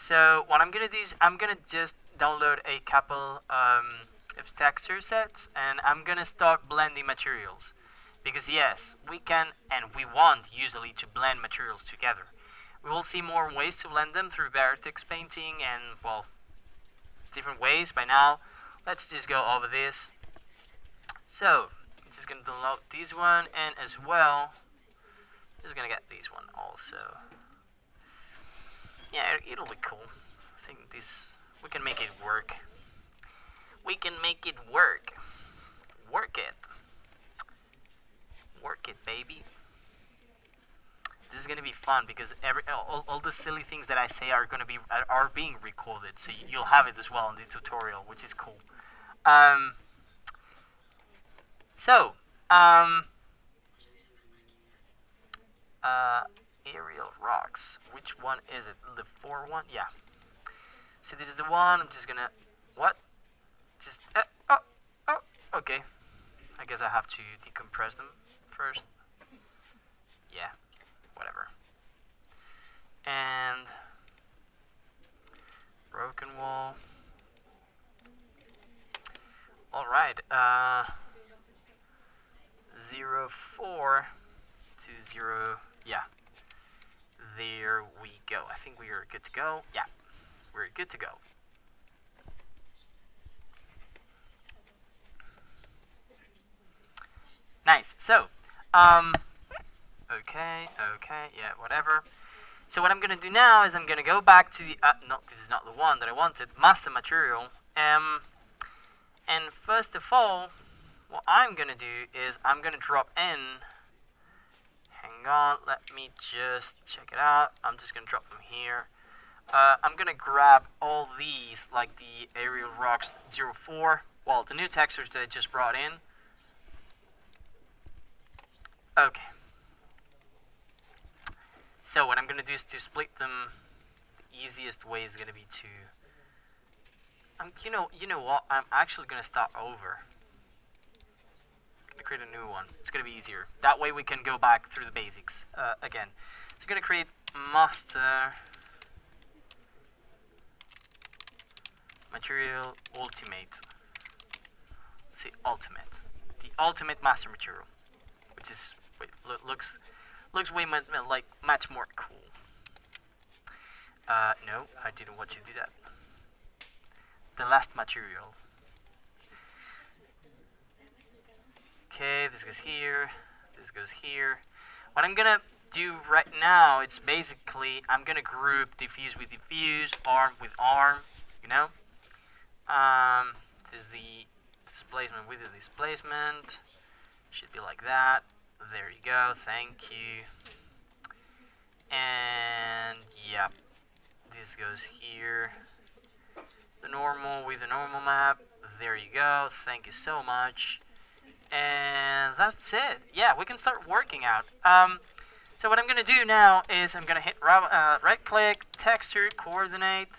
So what I'm gonna do is I'm gonna just download a couple of texture sets, and I'm gonna start blending materials. Because yes, we can and we want usually to blend materials together. We will see more ways to blend them through vertex painting and, well, different ways by now. Let's just go over this. So, I'm just gonna download this one, and as well, just gonna get this one also. Yeah, it'll be cool. I think we can make it work. We can make it work. Work it. Work it, baby. This is gonna be fun because all the silly things that I say are being recorded, so you'll have it as well in the tutorial, which is cool. Um, so, um, aerial rocks. Which one is it? The 4 one? Yeah. So this is the one. I'm just gonna what? Just oh. Okay. I guess I have to decompress them first. Yeah. Whatever. And broken wall. All right. 04 to 0. Yeah. There we go. I think we are good to go. Yeah. We're good to go. Nice. So, okay, yeah, whatever. So what I'm gonna do now is I'm gonna go back to the, no, this is not the one that I wanted, master material. And first of all, what I'm gonna do is I'm gonna drop in, hang on, let me just check it out. I'm just gonna drop them here. I'm gonna grab all these, like the aerial rocks 04, well, the new textures that I just brought in. Okay. So what I'm gonna do is to split them. The easiest way is gonna be to, you know what? I'm actually gonna start over. I'm gonna create a new one. It's gonna be easier. That way we can go back through the basics again. So I'm gonna create master material ultimate. Let's see, ultimate. The ultimate master material, which is looks way much more cool. No, I didn't want you to do that. The last material. Okay, this goes here. This goes here. What I'm gonna do right now, it's basically I'm gonna group diffuse with diffuse, arm with arm. You know. This is the displacement with the displacement. Should be like that. There you go, thank you. And yeah, this goes here. The normal with the normal map. There you go, thank you so much. And that's it. Yeah, we can start working out. So what I'm gonna do now is I'm gonna hit right click, texture, coordinate.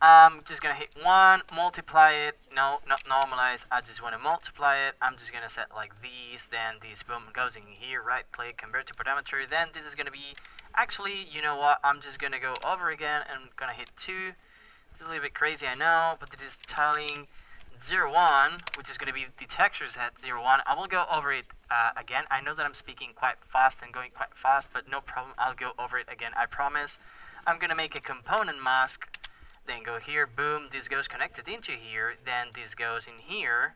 I'm just gonna hit 1, multiply it. No, not normalize. I just want to multiply it. I'm just gonna set like these. Then this boom goes in here. Right click, convert to parameter. Then this is gonna be actually. You know what? I'm just gonna go over again and I'm gonna hit 2. It's a little bit crazy, I know, but it is tiling 01, which is gonna be the texture set 01. I will go over it again. I know that I'm speaking quite fast and going quite fast, but no problem. I'll go over it again. I promise. I'm gonna make a component mask. Then go here, boom, this goes connected into here, then this goes in here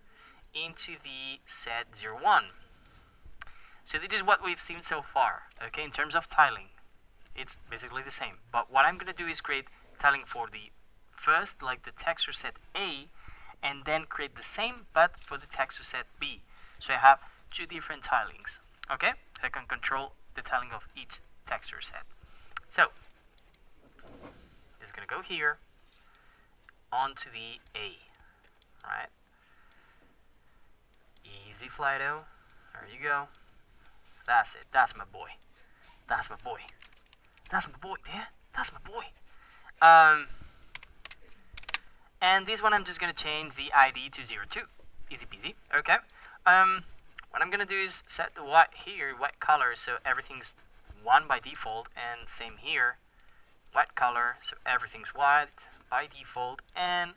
into the set 01. So this is what we've seen so far, okay, in terms of tiling. It's basically the same, but what I'm gonna do is create tiling for the first, like the texture set A, and then create the same, but for the texture set B. So I have 2 different tilings, okay? So I can control the tiling of each texture set. So, this is gonna go here, onto the A, right? Easy, Flydo. There you go. That's it. That's my boy. That's my boy. That's my boy, yeah? That's my boy. And this one I'm just gonna change the ID to 02. Easy peasy. Okay. What I'm gonna do is set the white here, white color, so everything's 1 by default, and same here, white color, so everything's white by default. And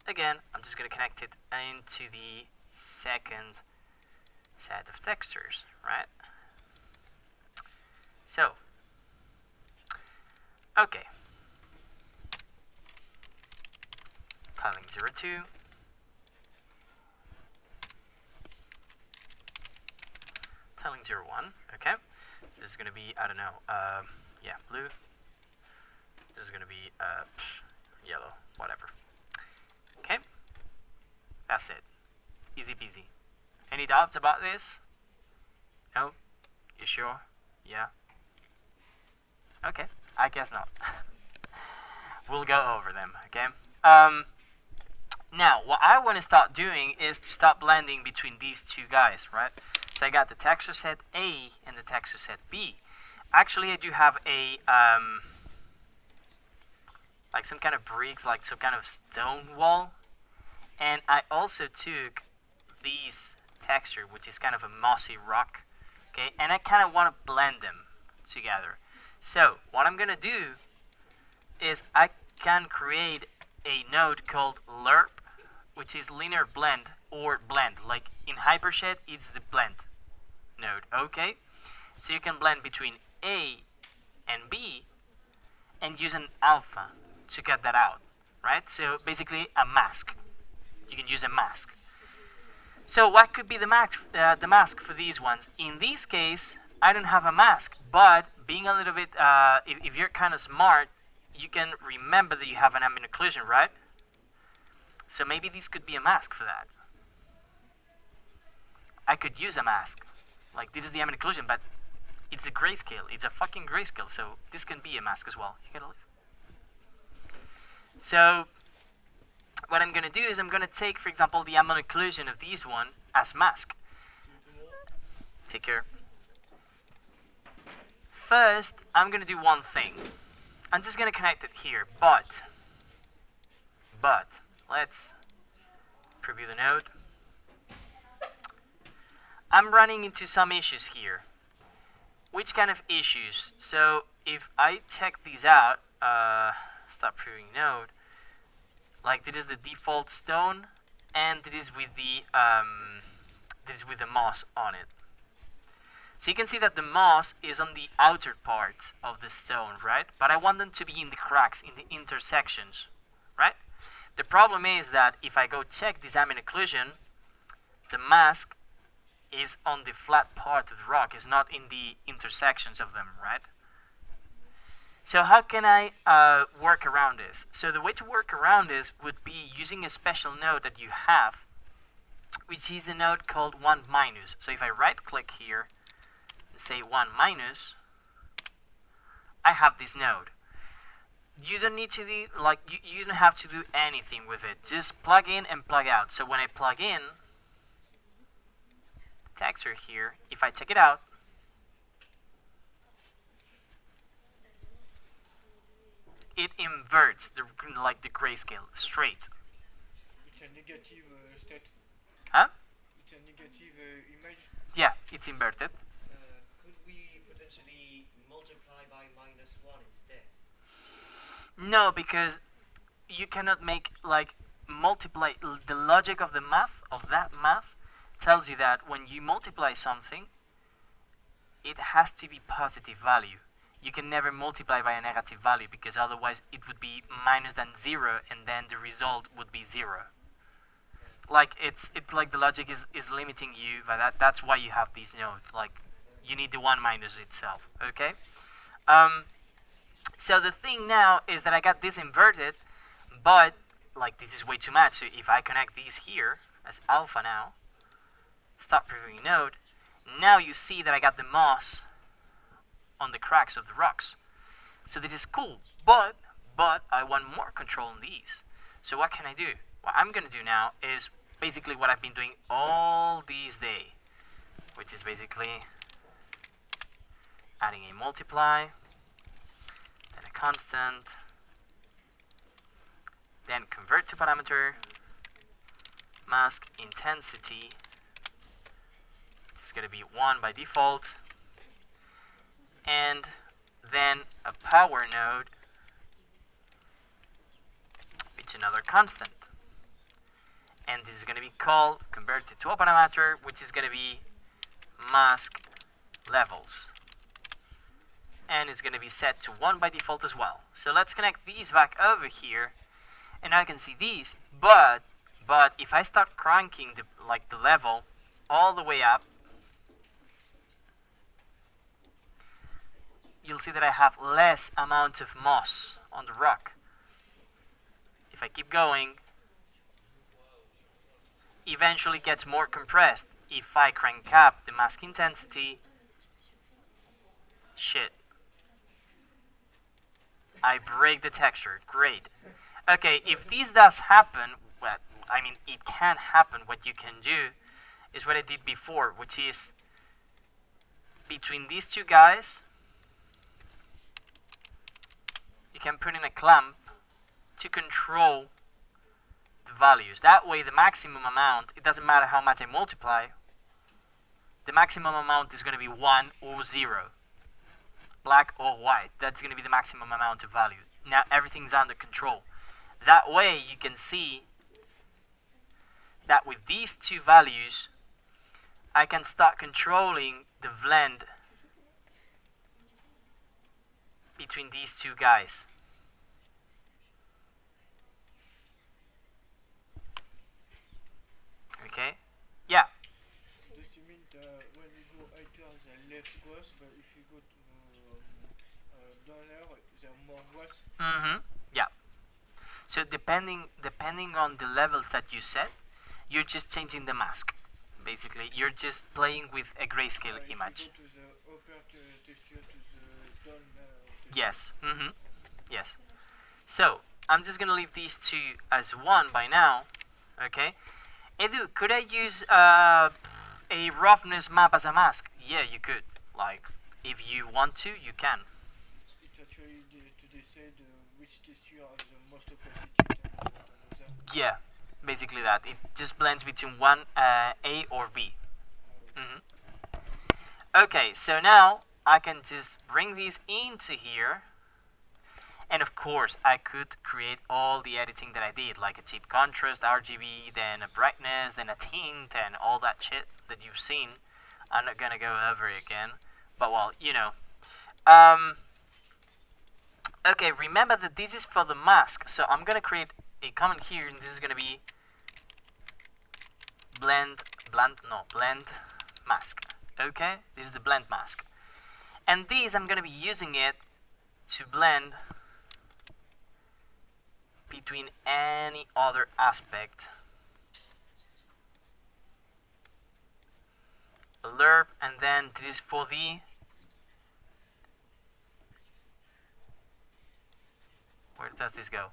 again, I'm just going to connect it into the second set of textures, right? So, okay. Tiling 02. Tiling 01, okay. So this is going to be, I don't know, yeah, blue. This is going to be yellow, whatever. Okay, that's it. Easy peasy. Any doubts about this? No? You sure? Yeah? Okay, I guess not. We'll go over them, okay? Now, what I want to start doing is to start blending between these two guys, right? So I got the texture set A and the texture set B. Actually, I do have a, like some kind of bricks, like some kind of stone wall. And I also took these texture, which is kind of a mossy rock, okay? And I kind of want to blend them together. So what I'm going to do is I can create a node called lerp, which is linear blend or blend. Like in Hypershed, it's the blend node, okay? So you can blend between A and B and use an alpha to get that out, right? So basically a mask. You can use a mask. So what could be the mask for these ones? In this case, I don't have a mask, but being a little bit, if you're kind of smart, you can remember that you have an ambient occlusion, right? So maybe this could be a mask for that. I could use a mask. Like, this is the ambient occlusion, but it's a grayscale. It's a fucking grayscale, so this can be a mask as well. You gotta leave. So what I'm gonna do is I'm gonna take, for example, the ambient occlusion of this one as mask. Take care. First, I'm gonna do one thing. I'm just gonna connect it here, but let's preview the node. I'm running into some issues here. Which kind of issues? So if I check these out, stop previewing node. Like this is the default stone, and this is with the moss on it. So you can see that the moss is on the outer parts of the stone, right? But I want them to be in the cracks, in the intersections, right? The problem is that if I go check this ambient occlusion, the mask is on the flat part of the rock, is not in the intersections of them, right? So how can I work around this? So the way to work around this would be using a special node that you have, which is a node called 1 minus. So if I right click here and say 1 minus, I have this node. You don't need to do, like, you don't have to do anything with it. Just plug in and plug out. So when I plug in the texture here, if I check it out, it inverts the grayscale straight. It's a negative state. Huh? It's a negative image. Yeah, it's inverted. Could we potentially multiply by -1 instead? No, because you cannot make like multiply. The logic of the math, of that math, tells you that when you multiply something, it has to be positive value. You can never multiply by a negative value because otherwise it would be minus than 0 and then the result would be 0. Like it's like the logic is limiting you by that. That's why you have these nodes. Like you need the 1 minus itself, okay? So the thing now is that I got this inverted, but like this is way too much. So if I connect these here as alpha now, stop previewing node, now you see that I got the moss on the cracks of the rocks. So this is cool, but I want more control on these. So what can I do? What I'm gonna do now is basically what I've been doing all these days, which is basically adding a multiply, then a constant, then convert to parameter, mask intensity. It's gonna be 1 by default, and then a power node, it's another constant. And this is going to be called converted to a parameter, which is going to be mask levels. And it's going to be set to 1 by default as well. So let's connect these back over here, and I can see these. But if I start cranking the level all the way up, you'll see that I have less amount of moss on the rock. If I keep going, eventually gets more compressed. If I crank up the mask intensity, shit, I break the texture. Great. Okay, if this does happen, well, I mean, it can happen. What you can do is what I did before, which is between these two guys, you can put in a clamp to control the values. That way, the maximum amount, it doesn't matter how much I multiply, the maximum amount is going to be 1 or 0. Black or white. That's going to be the maximum amount of value. Now everything's under control. That way you can see that with these two values I can start controlling the blend between these two guys. Okay? Yeah. Does it mean that when you go higher, the less grass, but if you go to downer, there are more grass? Mm-hmm. Yeah. So depending on the levels that you set, you're just changing the mask. Basically, you're just playing with a grayscale image. If you go to the upper texture to the down texture. Yes. Mm-hmm. Yes. So I'm just gonna leave these two as 1 by now. Okay. Edu, could I use a roughness map as a mask? Yeah, you could. Like, if you want to, you can. It actually to decide which texture has the most opacity and another. Yeah, basically that. It just blends between one A or B. Okay, so now I can just bring these into here. And of course, I could create all the editing that I did, like a cheap contrast, RGB, then a brightness, then a tint, and all that shit that you've seen. I'm not gonna go over it again, but well, you know. Okay, remember that this is for the mask, so I'm gonna create a comment here, and this is gonna be blend mask. Okay, this is the blend mask, and these I'm gonna be using it to blend between any other aspect. Lerp, and then this is for the where does this go?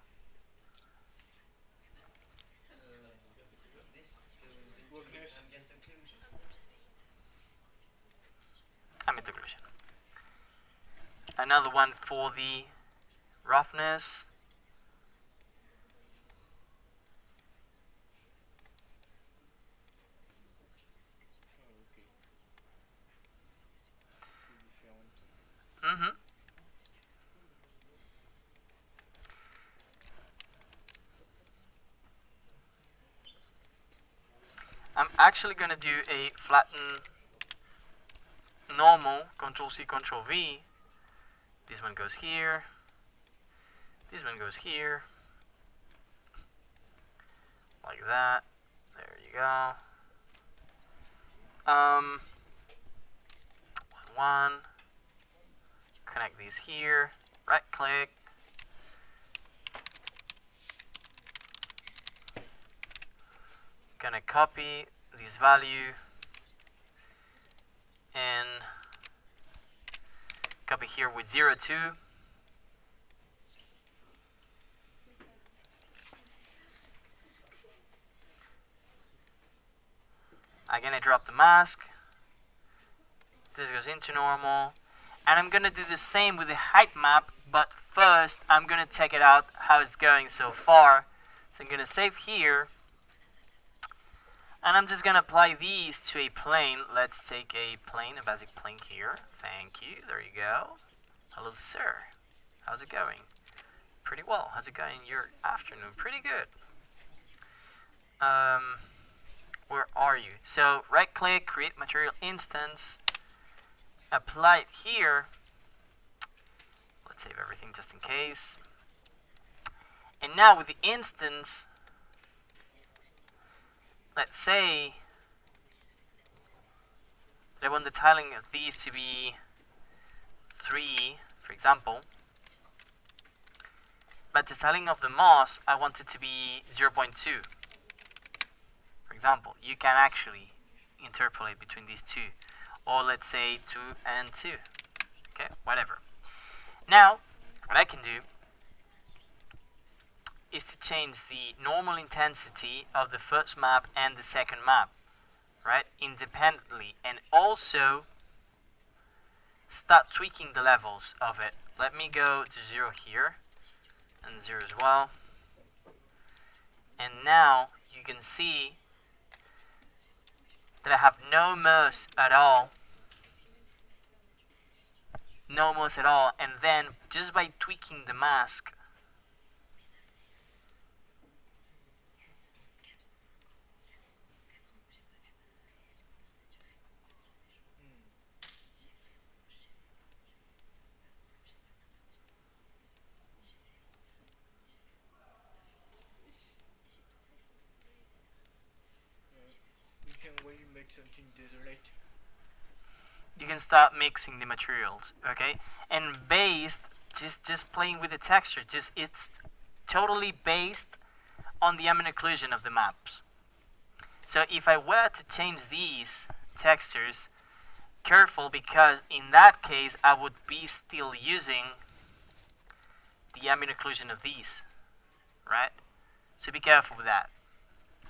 This goes into Roughness. ambient occlusion. Ambient occlusion. Another one for the roughness. Okay. Different. Mm-hmm. I'm actually gonna do a flatten normal, Control C, Control V. This one goes here. This one goes here. Like that. There you go. One. Connect these here. Right click. Gonna copy this value and copy here with 02. Again, I drop the mask. This goes into normal. And I'm gonna do the same with the height map, but first I'm gonna check it out how it's going so far. So I'm gonna save here. And I'm just gonna apply these to a plane. Let's take a plane, a basic plane here. Thank you. There you go. Hello, sir. How's it going? Pretty well. How's it going your afternoon? Pretty good. Where are you? So right click, create material instance, apply it here. Let's save everything just in case. And now with the instance, let's say that I want the tiling of these to be 3, for example. But the tiling of the moss, I want it to be 0.2. For example, you can actually interpolate between these two. Or let's say 2 and 2. Okay, whatever. Now, what I can do is to change the normal intensity of the first map and the second map, right, independently, and also start tweaking the levels of it. Let me go to 0 here, and 0 as well. And now you can see that I have no moss at all. No moss at all, and then just by tweaking the mask, You can really make something desolate. you can start mixing the materials, okay? And based, just playing with the texture, it's totally based on the ambient occlusion of the maps. So if I were to change these textures, careful, because in that case I would be still using the ambient occlusion of these, right? So be careful with that.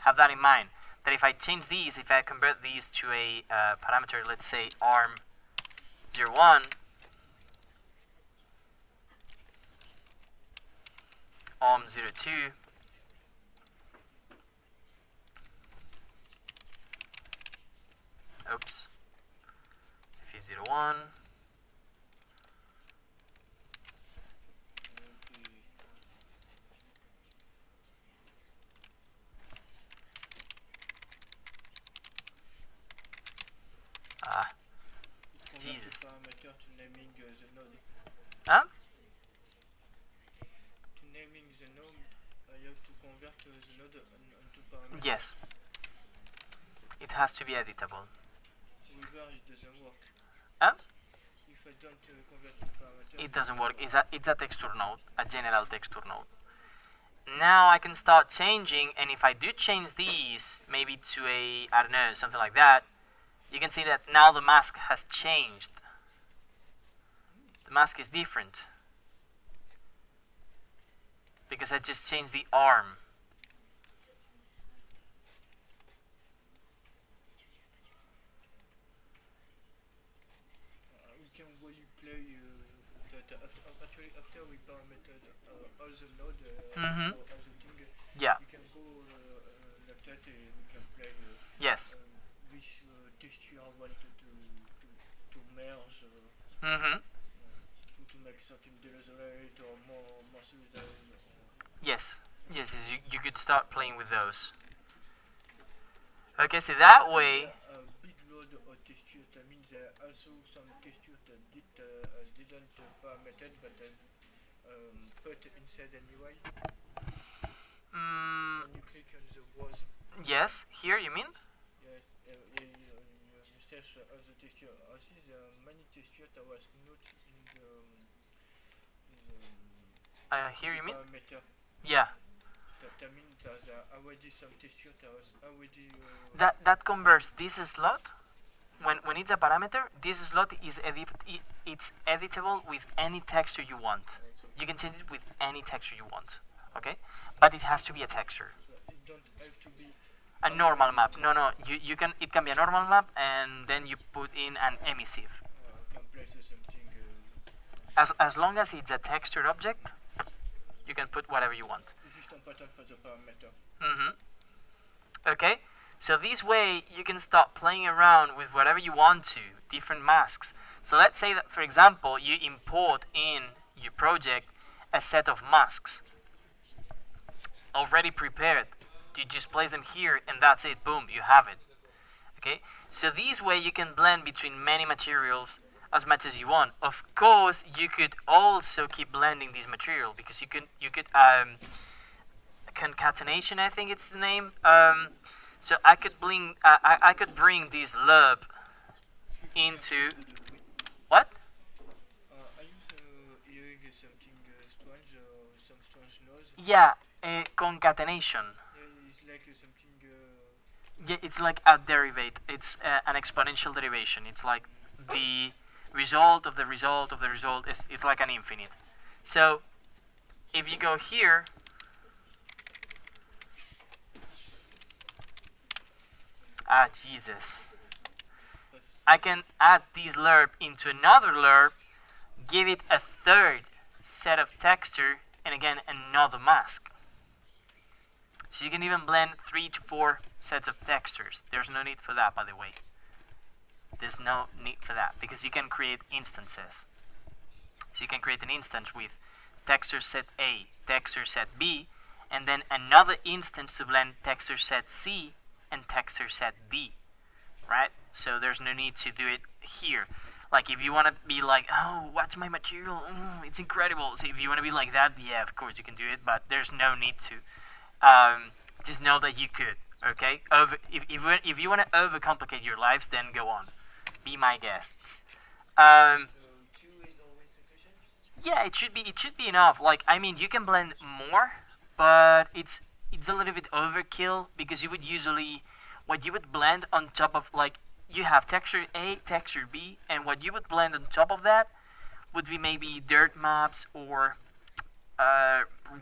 Have that in mind. That if I change these, if I convert these to a parameter, let's say arm01, arm02, oops, f01, Jesus. Parameter to naming the node. Huh? To naming the node, you have to convert the node onto parameter. Yes. It has to be editable. Without it doesn't work. Huh? If I don't convert to parameter, It doesn't work. It's a texture node, a general texture node. Now I can start changing, and if I do change these, maybe to a, I don't know, something like that, you can see that now the mask has changed. The mask is different. Because I just changed the arm. we can really play actually after we parametered all the node Mhm. or all the thing, Yeah. we can go like that and we can play Yes. which texture I want to merge Mm-hmm. to make something desolate or more suicidal. Yes. Yes, you could start playing with those. Okay, so that way, A big load of textures. That means there are also some textures that didn't parametered but put inside anyway. When you click on the walls, yes, here you mean? yes, you search other texture. I see there are many textures that was not in the Here you mean? parameter. Yeah. That means that there are already some texture that was already. That converts this slot. When it's a parameter, this slot is it's editable with any texture you want. You can change it with any texture you want. Okay? But it has to be a texture. So it don't have to be. A normal map. No, you can, it can be a normal map, and then you put in an emissive. Can place something. As long as it's a textured object, you can put whatever you want. Just important for the parameter. Mm-hmm. Okay, So this way you can start playing around with whatever you want to, different masks. So let's say that, for example, you import in your project a set of masks already prepared. You just place them here and that's it. Boom, you have it. Okay? So this way you can blend between many materials as much as you want. Of course, you could also keep blending these material because you could concatenation, I think it's the name. So I could bring this lerp into what? Are you hearing something strange or some strange noise? Yeah, concatenation. Yeah, it's like something. Yeah, it's like a derivate. It's an exponential derivation. It's like the result of the result of the result. It's like an infinite. So if you go here, Jesus, I can add this lerp into another lerp, give it a third set of texture, and again another mask. So you can even blend 3 to 4 sets of textures. There's no need for that, by the way. There's no need for that because you can create instances. So you can create an instance with texture set A, texture set B, and then another instance to blend texture set C and texture set D, right? So there's no need to do it here. Like if you want to be like, oh, what's my material? It's incredible. So if you want to be like that, yeah, of course you can do it, but there's no need to. Just know that you could, okay? If you want to overcomplicate your lives, then go on. Be my guests. So 2 is always sufficient? Yeah, it should be enough. Like I mean, you can blend more, but it's a little bit overkill because you would usually what you would blend on top of like you have texture A, texture B, and what you would blend on top of that would be maybe dirt maps or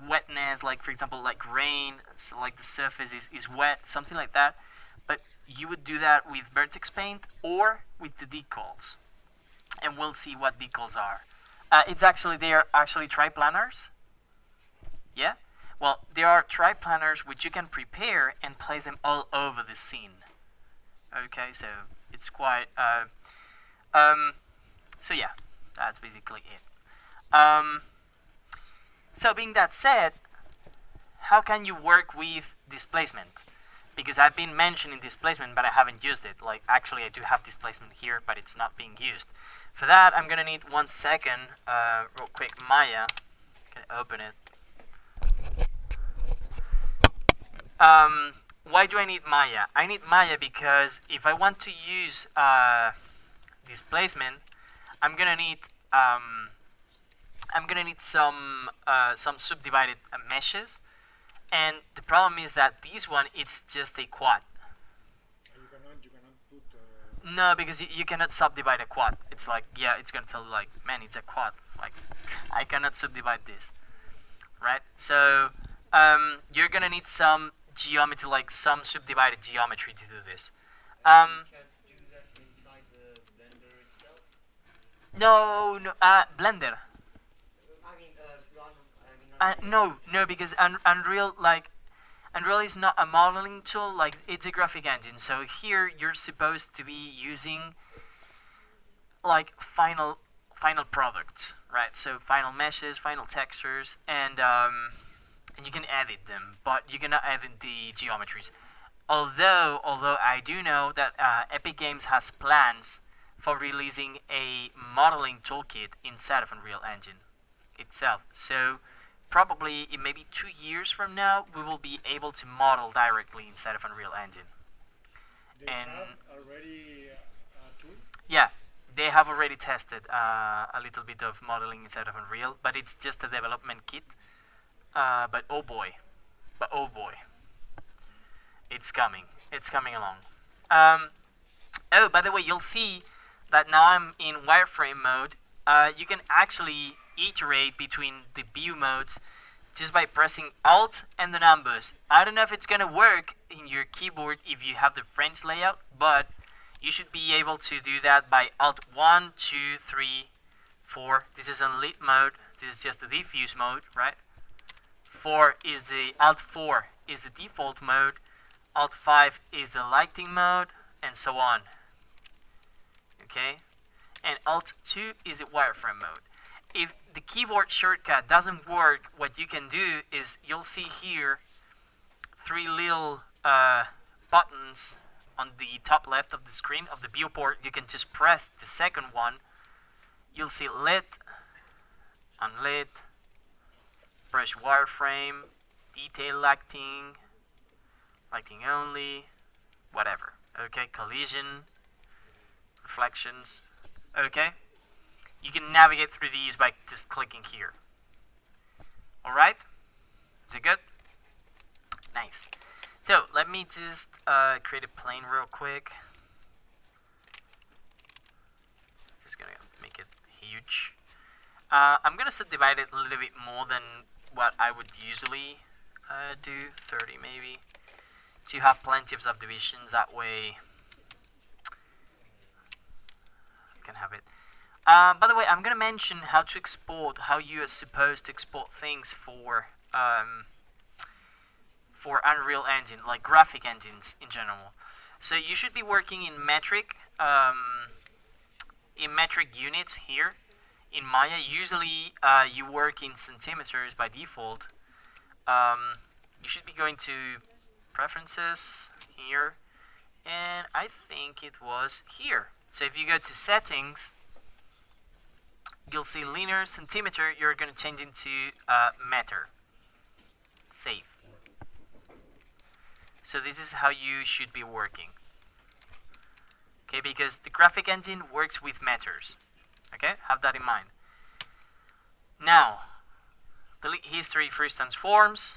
wetness, like for example like rain, so like the surface is wet, something like that. But you would do that with vertex paint or with the decals, and we'll see what decals are. They are actually triplanars. Yeah. Well, there are triplanars which you can prepare and place them all over the scene. Okay, so it's quite. So yeah, that's basically it. So being that said, how can you work with displacement? Because I've been mentioning displacement, but I haven't used it. Like actually, I do have displacement here, but it's not being used. For that, I'm gonna need 1 second. Real quick, Maya. Can I open it? Why do I need Maya? I need Maya because if I want to use displacement, I'm gonna need some subdivided meshes, and the problem is that this one it's just a quad. You cannot put. No, because you cannot subdivide a quad. It's like yeah, it's gonna tell like man, it's a quad. Like I cannot subdivide this, right? So you're gonna need some geometry, like some subdivided geometry to do this. You can't do that inside the Blender itself? No, Blender. I mean, No, because Unreal is not a modeling tool. Like it's a graphic engine. So here you're supposed to be using like final products, right? So final meshes, final textures, and you can edit them, but you cannot edit the geometries. Although I do know that Epic Games has plans for releasing a modeling toolkit inside of Unreal Engine itself. So probably in maybe 2 years from now, we will be able to model directly inside of Unreal Engine. They And have already a tool. yeah, they have already tested a little bit of modeling inside of Unreal, but it's just a development kit. But oh boy, it's coming. It's coming along. Oh, by the way, you'll see that now I'm in wireframe mode. You can actually iterate between the view modes just by pressing Alt and the numbers. I don't know if it's gonna work in your keyboard if you have the French layout, but you should be able to do that by Alt 1, 2, 3, 4. This is in lit mode. This is just the diffuse mode, right? 4 is the Alt 4 is the default mode. Alt 5 is the lighting mode, and so on. Okay, and Alt 2 is a wireframe mode. If the keyboard shortcut doesn't work, what you can do is you'll see here 3 little buttons on the top left of the screen of the viewport. You can just press the second one. You'll see lit, unlit, brush wireframe, detail lighting, lighting only, whatever. Okay, collision, reflections. Okay, you can navigate through these by just clicking here. Alright, is it good? Nice. So let me just create a plane real quick. Just gonna make it huge. I'm gonna subdivide it a little bit more than what I would usually do, 30 maybe, to have plenty of subdivisions. That way I can have it. By the way, I'm gonna mention how to export, how you are supposed to export things for Unreal Engine, like graphic engines in general. So you should be working in metric units here. In Maya, usually you work in centimeters by default. You should be going to preferences here, and I think it was here. So if you go to settings, you'll see linear centimeter. You're going to change into meter. Save. So this is how you should be working. Okay, because the graphic engine works with meters. Okay, have that in mind. Now, delete history first transforms.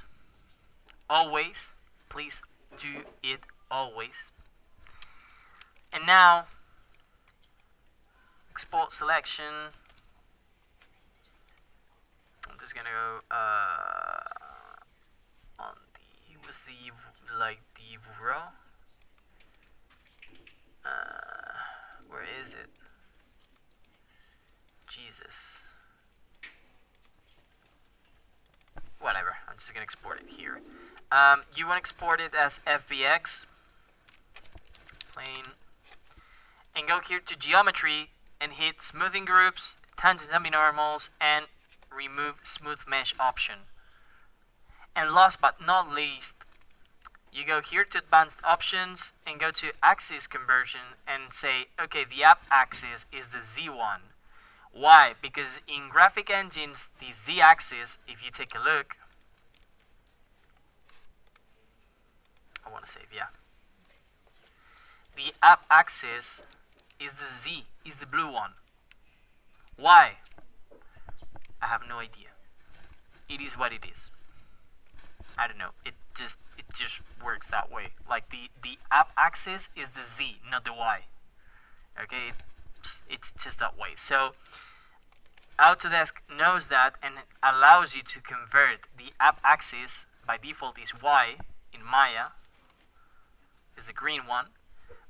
Always, please do it always. And now, export selection. I'm just gonna go on the raw. Where is it? Jesus. Whatever, I'm just gonna export it here. You want to export it as FBX, plane, and go here to geometry and hit smoothing groups, tangent semi-normals, and remove smooth mesh option. And last but not least, you go here to advanced options and go to axis conversion and say, okay, the app axis is the Z1. Why? Because in graphic engines, the Z-axis, if you take a look, I want to save, yeah. The app axis is the Z, is the blue one. Why? I have no idea. It is what it is. I don't know. It just works that way. Like the app axis is the Z, not the Y. Okay, it's just that way. So Autodesk knows that and allows you to convert the app axis. By default is Y in Maya, is the green one,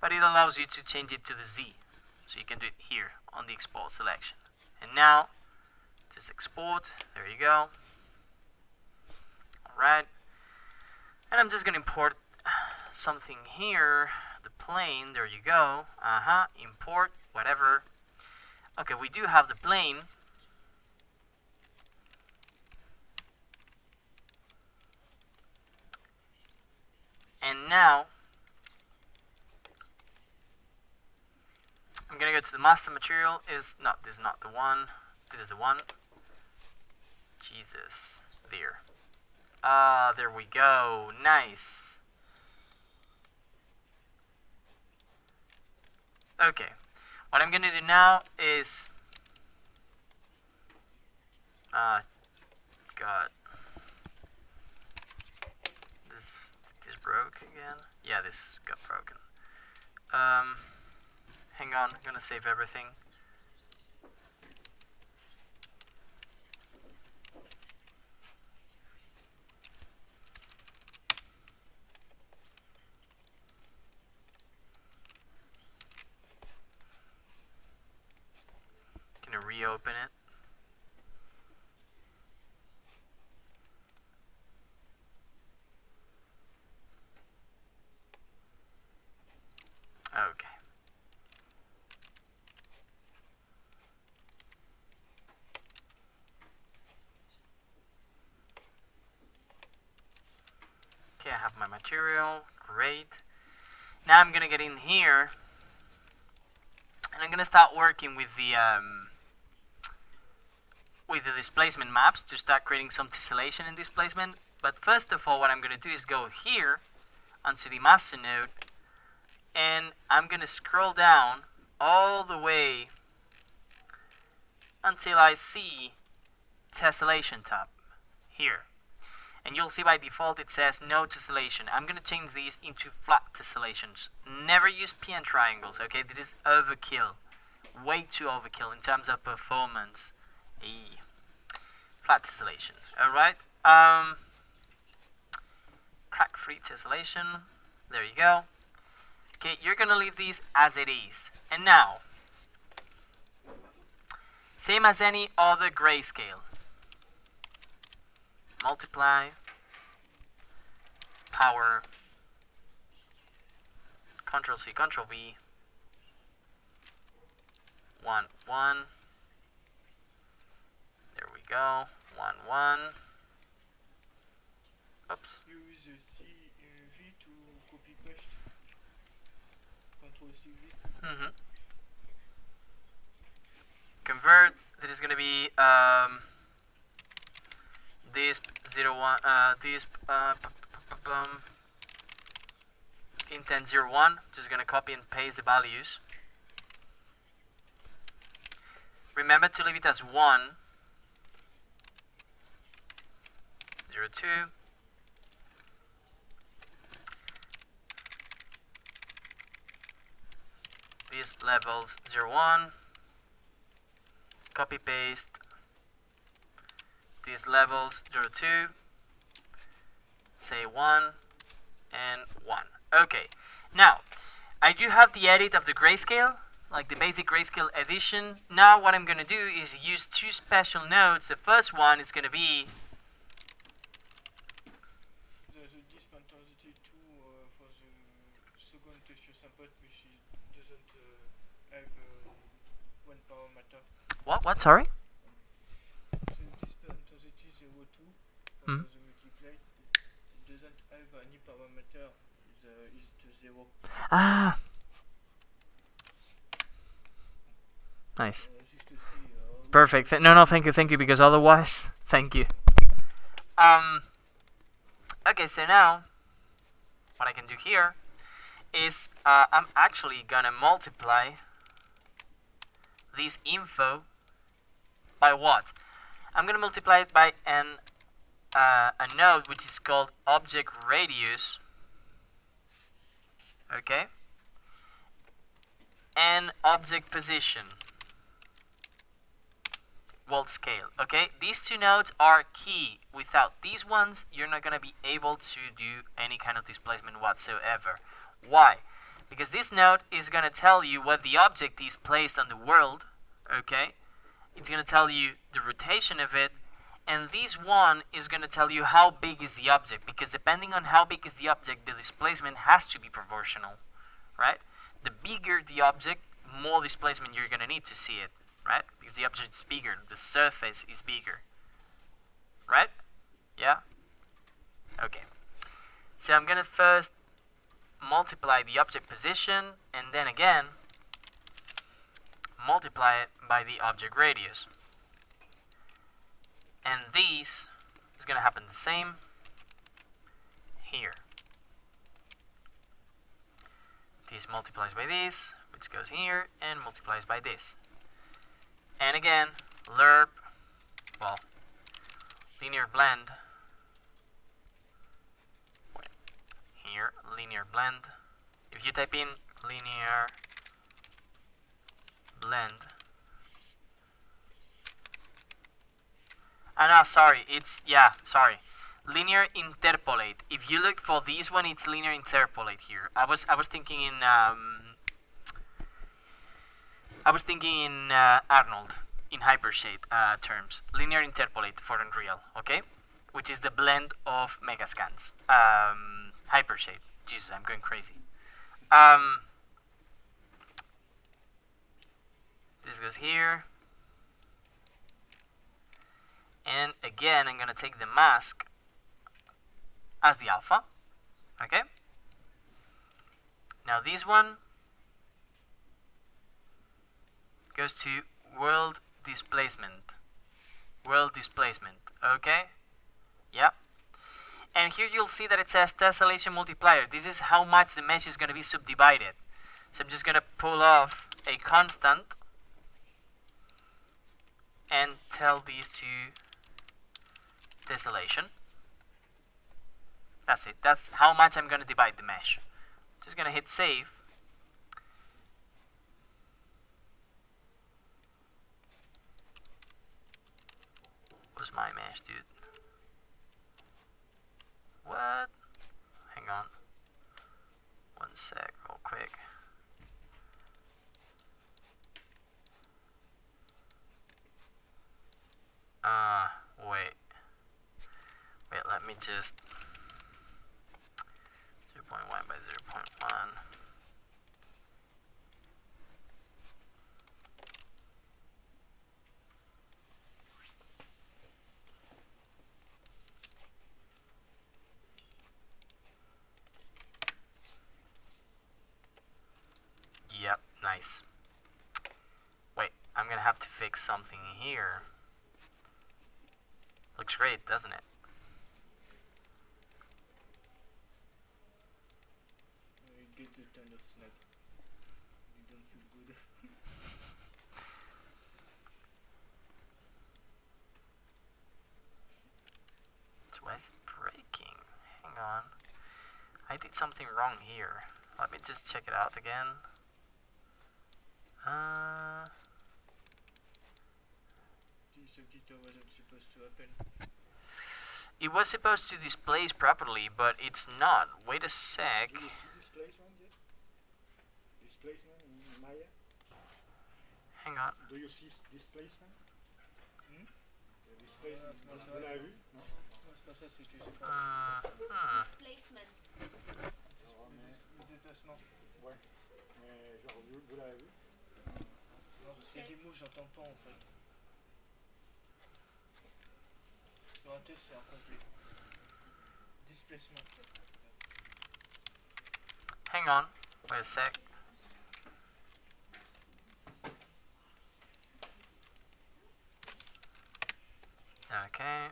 but it allows you to change it to the Z. So you can do it here on the export selection. And now just export. There you go. Alright. And I'm just gonna import something here. The plane, there you go. Import, whatever. Okay, we do have the plane. And now I'm gonna go to the master material. This is not the one. This is the one. Jesus. There. There we go. Nice. Okay. What I'm gonna do now is God. This broke again? Yeah, this got broken. Hang on, I'm gonna save everything. Gonna reopen it. I have my material. Great. Now I'm gonna get in here, and I'm gonna start working with the displacement maps to start creating some tessellation in displacement. But first of all, what I'm gonna do is go here onto the master node, and I'm gonna scroll down all the way until I see tessellation tab here. And you'll see by default it says no tessellation. I'm gonna change these into flat tessellations. Never use PN triangles, okay? This is overkill. Way too overkill in terms of performance. Flat tessellation, alright? Crack free tessellation. There you go. Okay, you're gonna leave these as it is. And now, same as any other grayscale. Multiply, power, Control C, Control V, 1, 1. There we go. 1, 1. Oops. Use V to copy paste. Control C V. Convert. That is gonna be this 01 this intent 01. Just gonna copy and paste the values. Remember to leave it as 1, 02. These levels 01. Copy paste. These levels 02. Say 1 and 1. Okay. Now, I do have the edit of the grayscale, like the basic grayscale edition. Now what I'm going to do is use two special nodes. The first one is going to be The disk intensity 2 for the second tissue sample, which doesn't have 1 power matter. what? Sorry? The disk intensity 02 for the multiply, it doesn't have any power matter. It's to 0. Ah. Nice. Just to see, Perfect. No, thank you, because otherwise, thank you. Okay, so now, what I can do here is, I'm actually gonna multiply this info by what? I'm gonna multiply it by a node which is called object radius, okay, and object position. World scale. Okay, these two nodes are key. Without these ones, you're not gonna be able to do any kind of displacement whatsoever. Why? Because this node is gonna tell you where the object is placed on the world. Okay, it's gonna tell you the rotation of it, and this one is gonna tell you how big is the object. Because depending on how big is the object, the displacement has to be proportional, right? The bigger the object, more displacement you're gonna need to see it. Right? Because the object is bigger, the surface is bigger. Right? Yeah? Okay. So I'm gonna first multiply the object position, and then again multiply it by the object radius. And these is gonna happen the same here. This multiplies by this, which goes here, and multiplies by this. And again, lerp, well, linear blend, here, linear blend. If you type in linear blend, no, sorry, it's, yeah, sorry, linear interpolate. If you look for this one, it's linear interpolate here. I was thinking in, Arnold, in Hypershade terms. Linear interpolate for Unreal, okay? Which is the blend of Megascans. Hypershade. Jesus, I'm going crazy. This goes here. And again, I'm going to take the mask as the alpha. Okay. Now this one goes to world displacement. World displacement. Okay. Yeah. And here you'll see that it says tessellation multiplier. This is how much the mesh is going to be subdivided. So I'm just going to pull off a constant and tell these to tessellation. That's it. That's how much I'm going to divide the mesh. Just going to hit save. Where's my mesh, dude? What? Hang on. One sec, real quick. Wait. Wait, let me just 0.1 by 0.1. Yep, nice. Wait, I'm gonna have to fix something here. Looks great, doesn't it? I get the tender snap. You don't feel good. So why is it breaking? Hang on. I did something wrong here. Let me just check it out again. This subjector wasn't supposed to happen. It was supposed to displace properly, but it's not. Wait a sec. Do you see displacement yet? Displacement in Maya? Hang on. Do you see displacement? Hmm? Displacement. Non, Vous l'avez vu? Non. Non, c'est pas ça, c'est que c'est pas Displacement. Alors, le déplacement. ouais. Mais genre, vous l'avez vu? Non, c'est des mots, j'entends pas en fait. Sur un test, c'est incomplet. Displacement. Hang on. Wait a sec. Okay.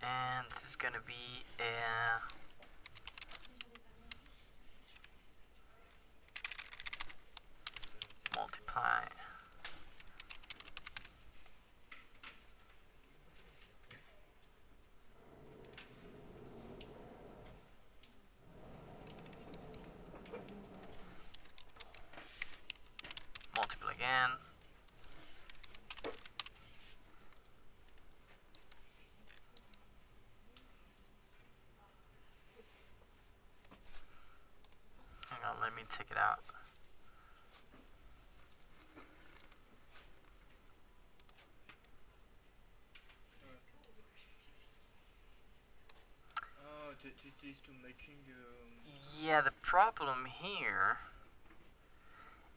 And this is gonna be a multiply. Multiple again. Hang on, let me take it out. Oh, it is to making. Yeah, the problem here,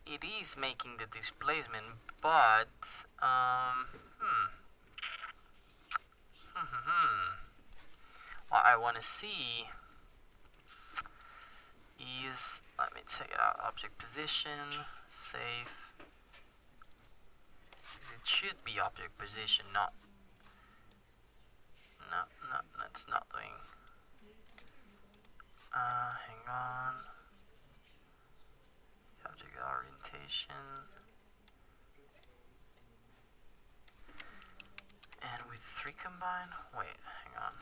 it is making the displacement, but what I want to see is, let me check it out, object position, save. It should be object position, not. No, it's not doing. Hang on. Object orientation. And with 3 combined? Wait, hang on.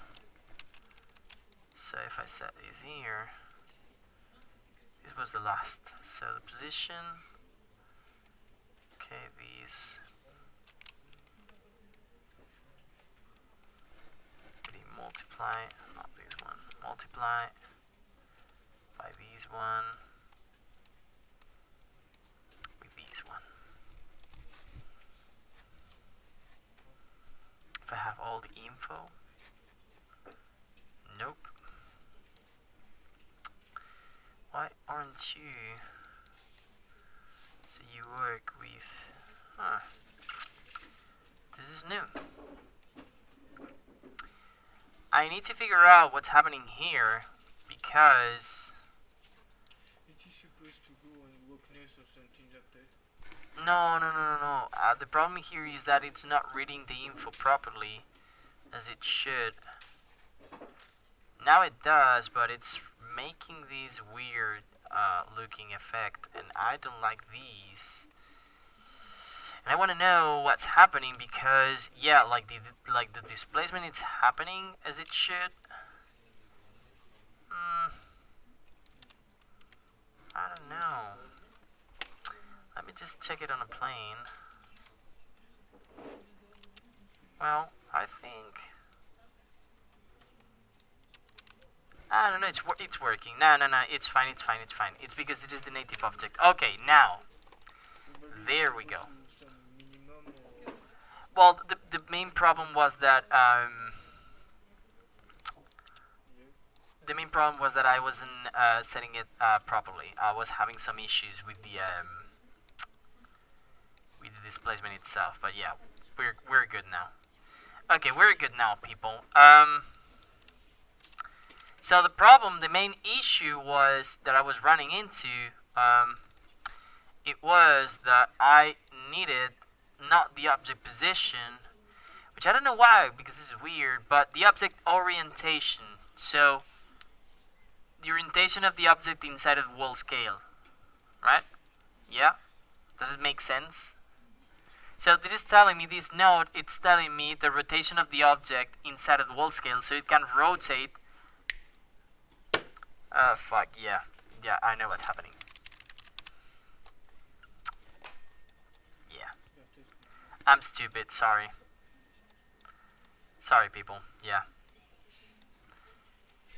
So if I set these here, this was the last. So the position. Okay, these. Multiply, not this one. Multiply by these one with these one. If I have all the info. Nope. Why aren't you? So you work with. This is new. I need to figure out what's happening here, because because It is supposed to go on wokeness or something like that. no. The problem here is that it's not reading the info properly as it should. Now it does, but it's making these weird looking effect, and I don't like these. And I want to know what's happening because yeah, like the displacement is happening as it should. I don't know. Let me just check it on a plane. Well, I think I don't know. It's working. No. It's fine. It's because it is the native object. Okay, now Probably there we to go. some minimum or Well, the main problem was that yeah. the main problem was that I wasn't setting it properly. I was having some issues with the displacement itself. But yeah, we're good now. Okay, we're good now, people. So the main issue was that I was running into. It was that I needed not the object position, which I don't know why, because this is weird, but the object orientation. So the orientation of the object inside of the wall scale, right? Yeah? Does it make sense? So this is telling me, this node, it's telling me the rotation of the object inside of the wall scale, so it can rotate. Fuck, yeah. Yeah, I know what's happening. Yeah. I'm stupid, sorry. Sorry, people, yeah.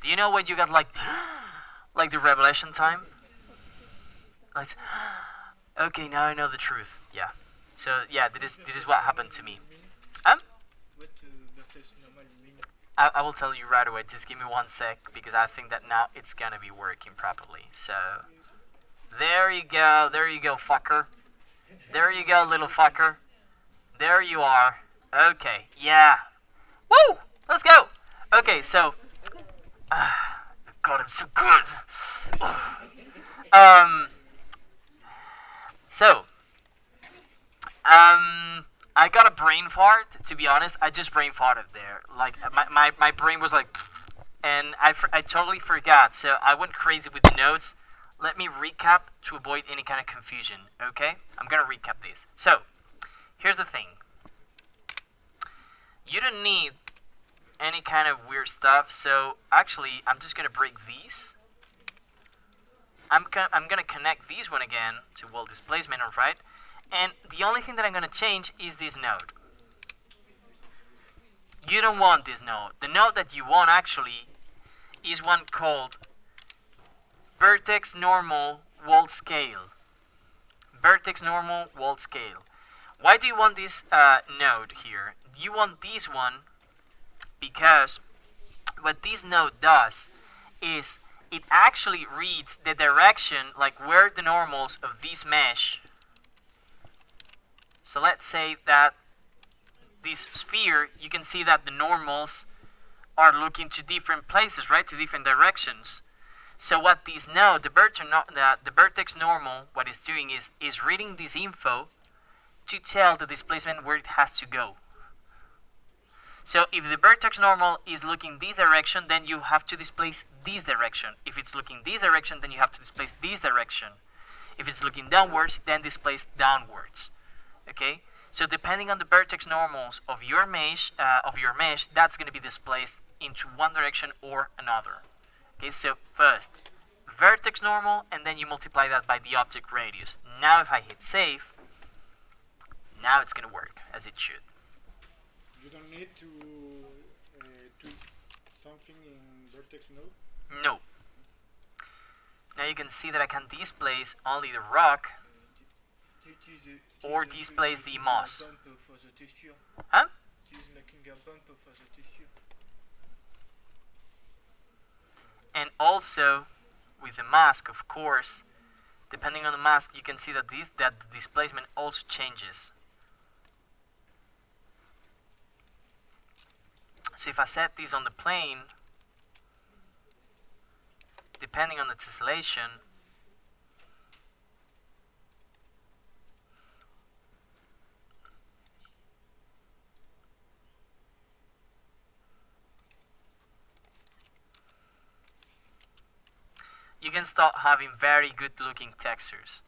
Do you know when you got like the revelation time? Like, okay, now I know the truth. Yeah. So yeah, this is what happened to me. What vertex normal mean? I will tell you right away. Just give me 1 sec because I think that now it's gonna be working properly. So there you go, fucker. There you go, little fucker. There you are. Okay, yeah. Woo! Let's go. Okay, so God, I'm so good. So, I got a brain fart, to be honest. I just brain farted there. Like, my brain was like, and I totally forgot. So I went crazy with the notes. Let me recap to avoid any kind of confusion, okay? I'm gonna recap this. So, here's the thing. You don't need any kind of weird stuff, so actually, I'm just gonna break these. I'm gonna connect these one again to wall displacement, alright? And the only thing that I'm gonna change is this node. You don't want this node. The node that you want actually is one called vertex normal wall scale. Vertex normal wall scale. Why do you want this node here? You want this one because what this node does is it actually reads the direction, like where the normals of this mesh. So let's say that this sphere, you can see that the normals are looking to different places, right? To different directions. So what this node, the vertex normal, what it's doing is reading this info to tell the displacement where it has to go. So if the vertex normal is looking this direction, then you have to displace this direction. If it's looking this direction, then you have to displace this direction. If it's looking downwards, then displace downwards. Okay? So depending on the vertex normals of your mesh, that's going to be displaced into one direction or another. Okay, so first, vertex normal, and then you multiply that by the object radius. Now if I hit save, now it's going to work as it should. You don't need to do something in vertex node? No. Now you can see that I can displace only the rock or displace the moss. Huh? It is making a bump for the texture. And also with the mask, of course, depending on the mask, you can see that the displacement also changes. So if I set this on the plane, depending on the tessellation, you can start having very good looking textures,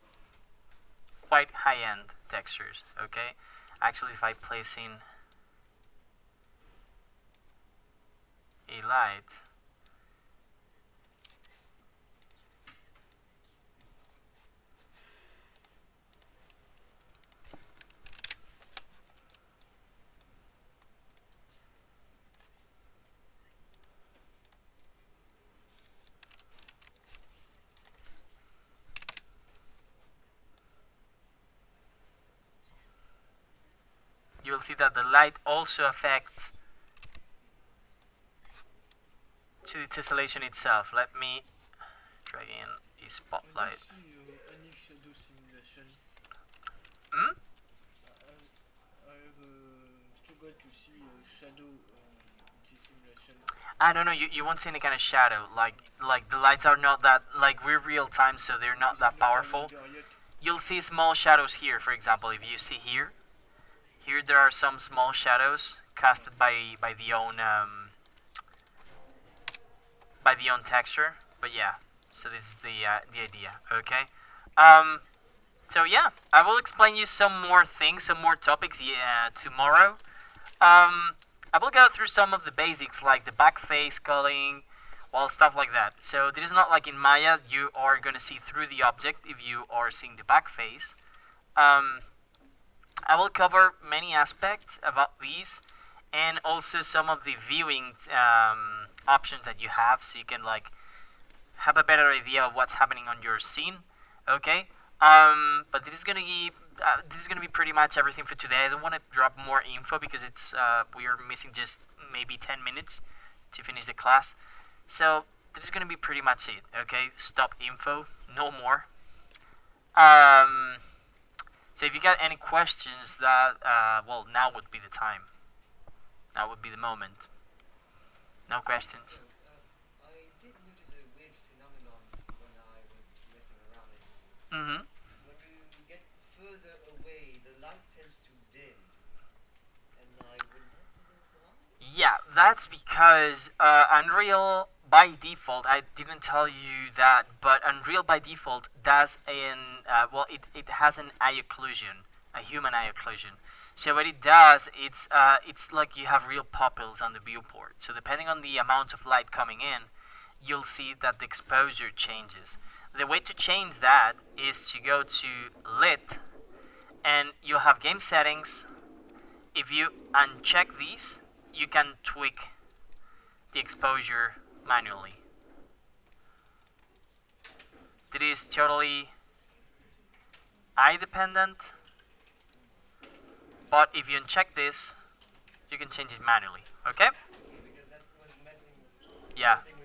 quite high-end textures. Okay, actually, if I place in a light, you will see that the light also affects to the tessellation itself. Let me drag in a I don't spotlight. see any shadow simulation. Hmm? I have struggled to see shadow simulation. I don't know. You won't see any kind of shadow. Like the lights are not that, like, we're real time, so they're not that powerful. You'll see small shadows here. For example, if you see here there are some small shadows casted by the own texture. But yeah, so this is the idea. Okay. So yeah, I will explain you some more things, some more topics, tomorrow. I will go through some of the basics like the back face culling, well, stuff like that. So this is not like in Maya, you are gonna see through the object if you are seeing the back face. I will cover many aspects about these, and also some of the viewing options that you have, so you can like have a better idea of what's happening on your scene. Okay. But this is gonna be pretty much everything for today. I don't want to drop more info because it's we are missing just maybe 10 minutes to finish the class. So this is gonna be pretty much it. Okay, stop info, no more. So if you got any questions, that well, now would be the time. Now would be the moment. No questions. So, I did notice a weird phenomenon when I was messing around. Mm-hmm. When you get further away, the light tends to dim, and I would like to know why. Yeah, that's because Unreal by default, I didn't tell you that, but Unreal by default does it has an eye occlusion, a human eye occlusion. So what it does, it's like you have real pupils on the viewport. So depending on the amount of light coming in, you'll see that the exposure changes. The way to change that is to go to lit, and you'll have game settings. If you uncheck these, you can tweak the exposure manually. It is totally eye dependent, but if you uncheck this, you can change it manually. Okay? Because that was messing Yeah. messing